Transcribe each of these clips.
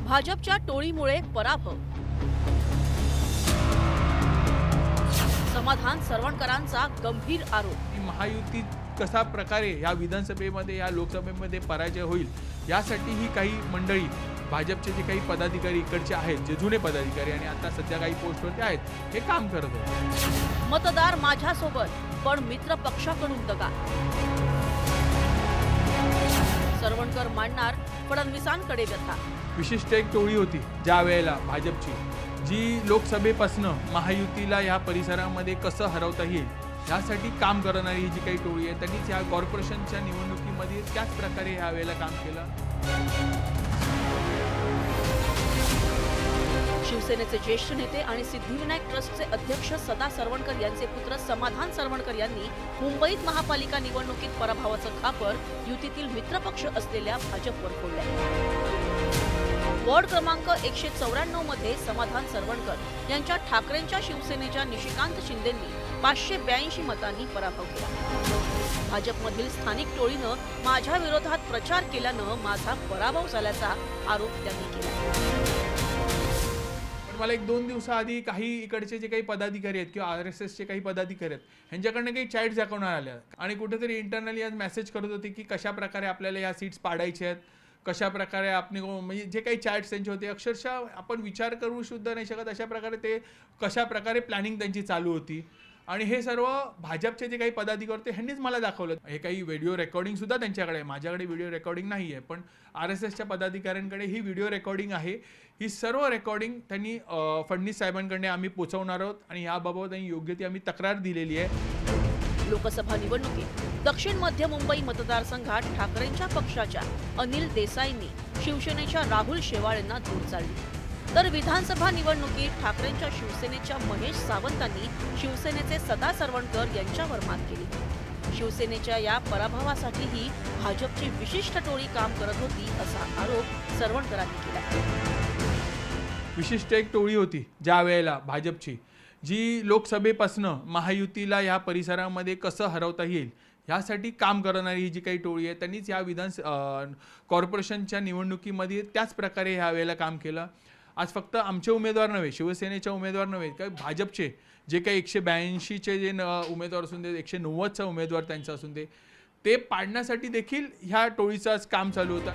भाजपच्या टोळीमुळे पराभव। समाधान सरवणकरांचा गंभीर आरोप। महायुती कसा प्रकारे या विधानसभेमध्ये या लोकसभेमध्ये पराजय होईल यासाठी ही काही मंडळी भाजपचे जे काही पदाधिकारी इकडचे आहेत, जे जुने पदाधिकारी आणि आता सध्या काही पोस्टवरती आहेत, हे काम करत होते। मतदार माझ्यासोबत पण मित्र पक्षाकडून दगा। सरवणकर मांडणार फडणवीसांकडे व्यथा। विशिष्ट एक टोळी होती ज्या वेळेला भाजपची, जी लोकसभेपासून महायुतीला या परिसरामध्ये कसं हरवता येईल यासाठी काम करणारी ही जी काही टोळी आहे, त्यांनीच या कॉर्पोरेशनच्या निवडणुकीमध्ये त्याच प्रकारे या वेळेला काम केलं। शिवसेनेचे ज्येष्ठ नेते आणि सिद्धिविनायक ट्रस्टचे अध्यक्ष सदा सरवणकर यांचे पुत्र समाधान सरवणकर यांनी मुंबईत महापालिका निवडणुकीत पराभवाचं खापर युतीतील मित्रपक्ष असलेल्या भाजपवर फोडलंय। वॉर्ड क्रमांक 194 मध्ये समाधान सरवणकर यांच्या ठाकरेंच्या शिवसेनेच्या निशिकांत शिंदेंनी 582 मतांनी पराभव केला। भाजपमधील स्थानिक टोळीनं माझ्या विरोधात प्रचार केल्यानं माझा पराभव झाल्याचा आरोप त्यांनी केला। मला 1-2 दिवसाआधी काही इकडचे जे काही पदाधिकारी आहेत किंवा RSSचे काही पदाधिकारी आहेत, ह्यांच्याकडनं काही चॅट्स दाखवण्यात आल्या आणि कुठेतरी इंटरनली आज मेसेज करत होते की कशा प्रकारे आपल्याला या सीट्स पाडायच्या आहेत, कशा प्रकारे आपण म्हणजे जे काही चॅट्स त्यांचे होते, अक्षरशः आपण विचार करू सुद्धा नाही शकत अशा प्रकारे ते कशा प्रकारे प्लॅनिंग त्यांची चालू होती। आणि हे सर्व भाजपचे जे काही पदाधिकारी होते ह्यांनीच मला दाखवलं। हे काही व्हिडिओ रेकॉर्डिंग सुद्धा त्यांच्याकडे आहे, माझ्याकडे व्हिडिओ रेकॉर्डिंग नाही आहे, पण RSSच्या पदाधिकाऱ्यांकडे ही व्हिडिओ रेकॉर्डिंग आहे। ही सर्व रेकॉर्डिंग त्यांनी फडणवीस साहेबांकडे आम्ही पोहोचवणार आहोत आणि याबाबत योग्य ती आम्ही तक्रार दिलेली आहे। लोकसभा निवडणुकीत दक्षिण मध्य मुंबई मतदारसंघात ठाकरेंच्या पक्षाच्या अनिल देसाईंनी शिवसेनेच्या राहुल शेवाळेंना धूळ चालली, तर विधानसभा निवडणुकीत ठाकरेंच्या शिवसेनेच्या महेश सावंतांनी शिवसेनेचे सदा सरवणकर यांच्यावर मात केली। शिवसेनेच्या या पराभवासाठीही भाजपची विशिष्ट टोळी काम करत होती असा आरोप सरवणकरांनी केला। विशिष्ट एक टोळी होती ज्या वेळेला भाजपची, जी लोकसभेपासून महायुतीला या परिसरामध्ये कसं हरवता येईल यासाठी काम करणारी ही जी काही टोळी आहे, त्यांनीच या कॉर्पोरेशनच्या निवडणुकीमध्ये त्याच प्रकारे ह्या वेळेला काम केलं। आज फक्त आमचे उमेदवार नव्हे, शिवसेनेचे उमेदवार नव्हे, काही भाजपचे जे काही 182चे जे उमेदवार असून दे, 190चा उमेदवार त्यांचा असून दे, ते पाडण्यासाठी देखील ह्या टोळीचं काम चालू होतं।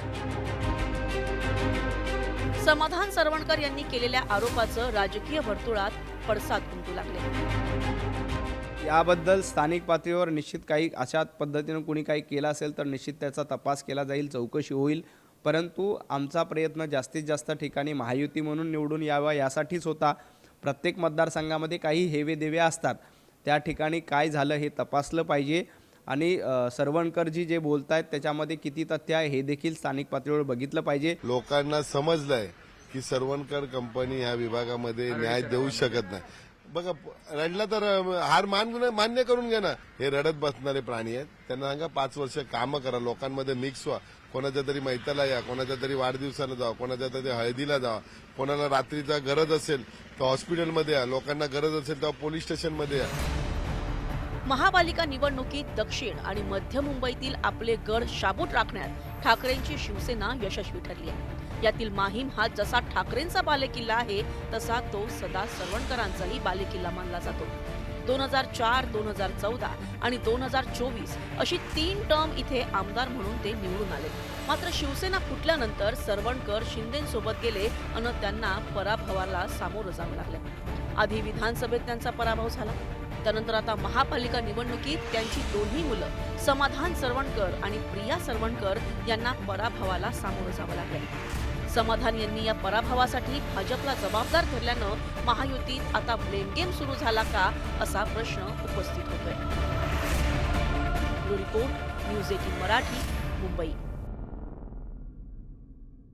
समाधान सरवणकर यांनी केलेल्या आरोपाचं राजकीय वर्तुळात पडसाद उमटू लागले। याबद्दल स्थानिक पातळीवर निश्चित काही अशा पद्धतीने कोणी काही केलं असेल तर निश्चित त्याचा तपास केला जाईल, चौकशी होईल। परंतु आमचा प्रयत्न जास्तीत जास्त ठिकाणी महायुती म्हणून निवडून यावा यासाठीच होता। प्रत्येक मतदारसंघामध्ये काही हेवेदेवे असतात, त्या ठिकाणी काय झालं हे तपासलं पाहिजे आणि सरवणकरजी जे बोलतायत त्याच्यामध्ये किती तथ्य आहे हे देखील स्थानिक पातळीवर बघितलं पाहिजे। लोकांना समजलंय की सरवणकर कंपनी ह्या विभागामध्ये न्याय देऊ शकत नाही। बघा, रडला तर हार मान्य करून घ्या ना। हे रडत बसणारे प्राणी आहेत, त्यांना सांगा 5 वर्ष कामं करा, लोकांमध्ये मिक्स व्हा, कोणाच्या तरी मैताला या, कोणाच्या तरी वाढदिवसाला जावा, कोणाच्या तरी हळदीला जावा, कोणाला रात्रीचा गरज असेल तर हॉस्पिटलमध्ये या, लोकांना गरज असेल तेव्हा पोलीस स्टेशनमध्ये या। महापालिका निवडणुकीत दक्षिण आणि मध्य मुंबईतील आपले गड शाबूत राखण्यात ठाकरेंची शिवसेना यशस्वी ठरली आहे। यातील माहीम हा जसा ठाकरेंचा बालेकिल्ला आहे तसा तो सदा सरवणकरांचाही बालेकिल्ला मानला जातो। 2004, 2014 आणि 2024 अशी 3 टर्म इथे आमदार म्हणून ते निवडून आले। मात्र शिवसेना फुटल्यानंतर सरवणकर शिंदेंसोबत गेले आणि त्यांना पराभवाला सामोरं जावं लागलं। आधी विधानसभेत त्यांचा पराभव झाला, त्यानंतर आता महापालिका निवडणुकीत त्यांची दोन्ही मुलं समाधान सरवणकर आणि प्रिया सरवणकर यांना पराभवाला सामोरं जावं लागलं। समाधान यांनी या पराभवासाठी भाजपला जबाबदार धरल्यानं महायुतीत आता ब्लेम गेम सुरू झाला का असा प्रश्न उपस्थित होतोय। Report news 18 Marathi, Mumbai.